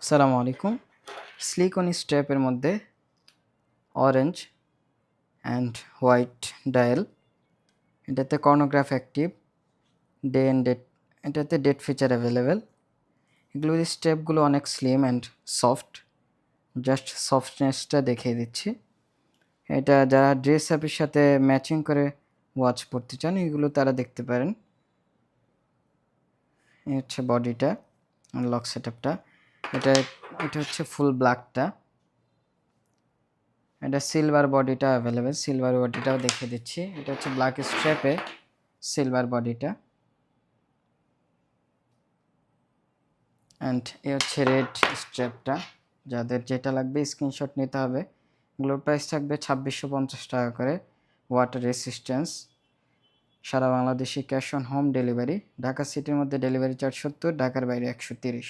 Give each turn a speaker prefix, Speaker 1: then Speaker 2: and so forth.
Speaker 1: আসসালামু আলাইকুম। সিলিকন স্ট্র্যাপের মধ্যে অরেঞ্জ অ্যান্ড হোয়াইট ডায়াল, এটাতে chronograph active, day and date, এটাতে ডেট ফিচার অ্যাভেলেবেল। এগুলো স্ট্র্যাপগুলো অনেক স্লিম অ্যান্ড সফট, জাস্ট সফটনেসটা দেখিয়ে দিচ্ছি। এটা যারা ড্রেস আপের সাথে ম্যাচিং করে ওয়াচ পরতে চান এগুলো তারা দেখতে পারেন। এই হচ্ছে বডিটা, লক সেটআপটা। এটা এটা হচ্ছে ফুল ব্ল্যাকটা, এটা সিলভার বডিটা অ্যাভেলেবেল, সিলভার বডিটাও দেখিয়ে দিচ্ছি। এটা হচ্ছে ব্ল্যাক স্ট্র্যাপে সিলভার বডিটা, অ্যান্ড এ হচ্ছে রেড স্ট্র্যাপটা। যাদের যেটা লাগবে স্ক্রিনশট নিতে হবে। এগুলোর প্রাইস থাকবে 2650 টাকা করে। ওয়াটার রেসিস্ট্যান্স, সারা বাংলাদেশে cash on home delivery. Dhaka সিটির মধ্যে ডেলিভারি চার্জ 70, ঢাকার বাইরে 130।